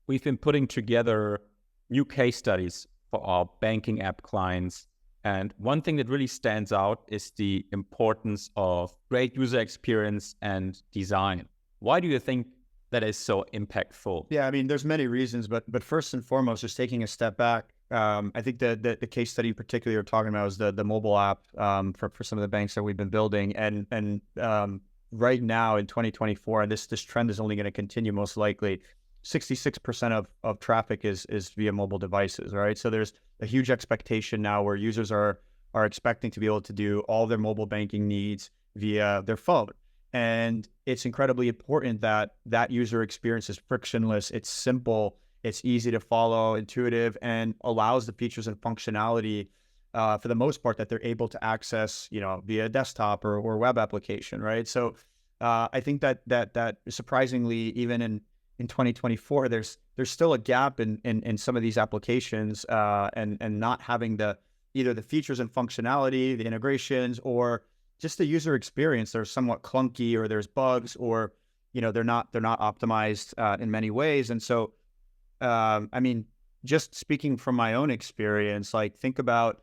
we've been putting together new case studies for our banking app clients. And one thing that really stands out is the importance of great user experience and design. Why do you think that is so impactful? Yeah, I mean, there's many reasons, but first and foremost, just taking a step back, I think the case study particularly you're talking about is the mobile app for some of the banks that we've been building, and right now in 2024, and this trend is only going to continue most likely. 66% of traffic is via mobile devices, right? So there's a huge expectation now where users are expecting to be able to do all their mobile banking needs via their phone. And it's incredibly important that that user experience is frictionless, it's simple, it's easy to follow, intuitive, and allows the features and functionality for the most part that they're able to access, via desktop or web application, right? So I think that surprisingly, even in 2024, there's still a gap in some of these applications, and not having either the features and functionality, the integrations, or just the user experience. They're somewhat clunky, or there's bugs, or they're not optimized in many ways. And so, I mean, just speaking from my own experience, like think about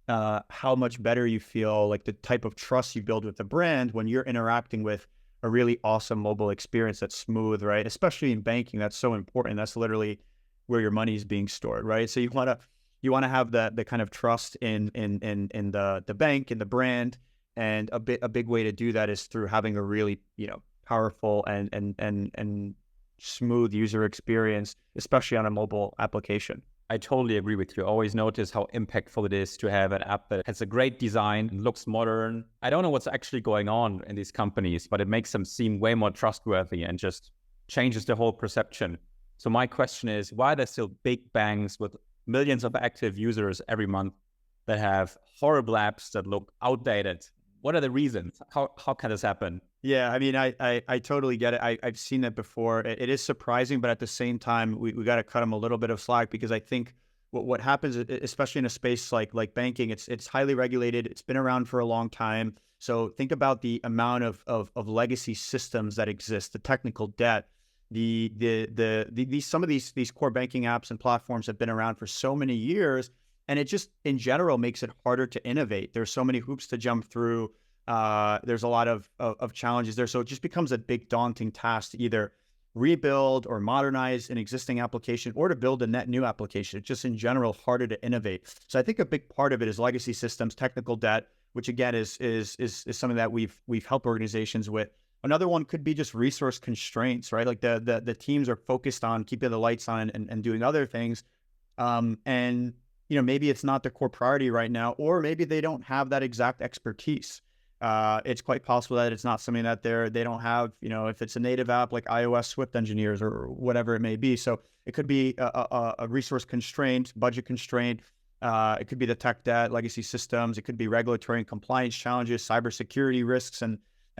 how much better you feel, like the type of trust you build with the brand when you're interacting with a really awesome mobile experience that's smooth, right? Especially in banking, that's so important. That's literally where your money is being stored, right? So you want to have the kind of trust in the bank, in the brand, and a big way to do that is through having a really powerful and smooth user experience, especially on a mobile application. I totally agree with you. I always notice how impactful it is to have an app that has a great design and looks modern. I don't know what's actually going on in these companies, but it makes them seem way more trustworthy and just changes the whole perception. So my question is, why are there still big banks with millions of active users every month that have horrible apps that look outdated? What are the reasons? How can this happen? Yeah, I mean, I totally get it. I've seen that before. It is surprising, but at the same time, we got to cut them a little bit of slack, because I think what happens, especially in a space like banking, it's highly regulated. It's been around for a long time. So think about the amount of legacy systems that exist, the technical debt, some of these core banking apps and platforms have been around for so many years, and it just in general makes it harder to innovate. There's so many hoops to jump through. There's a lot of challenges there. So it just becomes a big daunting task to either rebuild or modernize an existing application, or to build a net new application. It's just in general harder to innovate. So I think a big part of it is legacy systems, technical debt, which again is something that we've helped organizations with. Another one could be just resource constraints, right? Like the teams are focused on keeping the lights on and doing other things. And maybe it's not the core priority right now, or maybe they don't have that exact expertise. It's quite possible that it's not something that they don't have, if it's a native app like iOS Swift engineers or whatever it may be. So it could be a resource constraint, budget constraint. It could be the tech debt, legacy systems. It could be regulatory and compliance challenges, cybersecurity risks and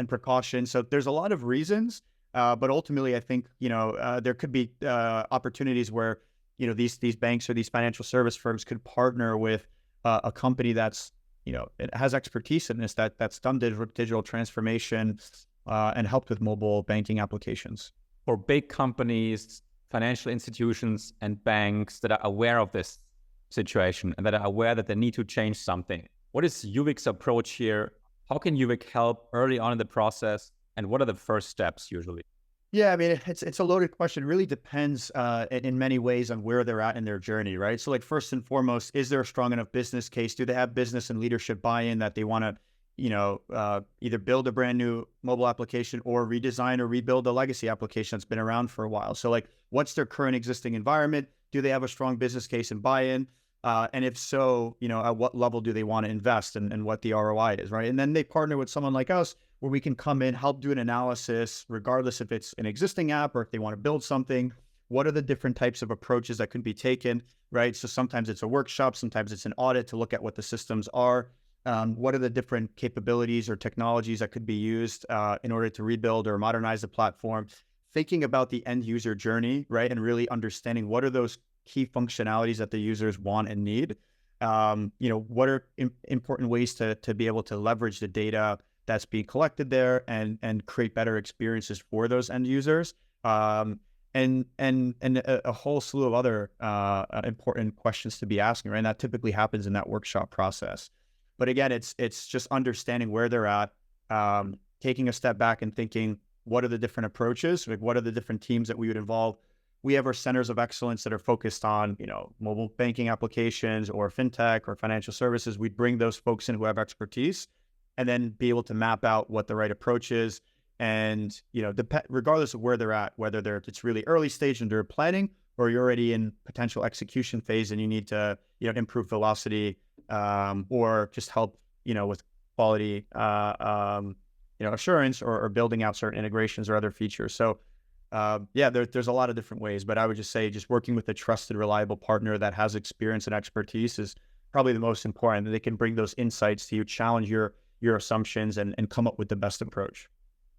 precautions. So there's a lot of reasons, but ultimately I think, there could be opportunities where, these banks or these financial service firms could partner with a company that's, it has expertise in this, that's done digital transformation and helped with mobile banking applications. For big companies, financial institutions, and banks that are aware of this situation and that are aware that they need to change something, what is Euvic's approach here? How can Euvic help early on in the process? And what are the first steps usually? Yeah, I mean, it's a loaded question. It really depends in many ways on where they're at in their journey, right? So like first and foremost, is there a strong enough business case? Do they have business and leadership buy-in that they want to, either build a brand new mobile application or redesign or rebuild a legacy application that's been around for a while? So like, what's their current existing environment? Do they have a strong business case and buy-in? And if so, at what level do they want to invest and what the ROI is, right? And then they partner with someone like us where we can come in, help do an analysis, regardless if it's an existing app or if they want to build something. What are the different types of approaches that can be taken, right? So sometimes it's a workshop, sometimes it's an audit to look at what the systems are. What are the different capabilities or technologies that could be used in order to rebuild or modernize the platform? Thinking about the end user journey, right? And really understanding what are those key functionalities that the users want and need. What are important ways to be able to leverage the data that's being collected there and create better experiences for those end users. and a whole slew of other important questions to be asking, right? And that typically happens in that workshop process. But again, it's just understanding where they're at, taking a step back and thinking, what are the different approaches? Like, what are the different teams that we would involve? We have our centers of excellence that are focused on, mobile banking applications or fintech or financial services. We'd bring those folks in who have expertise, and then be able to map out what the right approach is. And, regardless of where they're at, whether it's really early stage and they're planning, or you're already in potential execution phase and you need to, improve velocity, or just help, with quality, assurance, or building out certain integrations or other features. So, there's a lot of different ways, but I would just say just working with a trusted, reliable partner that has experience and expertise is probably the most important. They can bring those insights to you, challenge your assumptions, and come up with the best approach.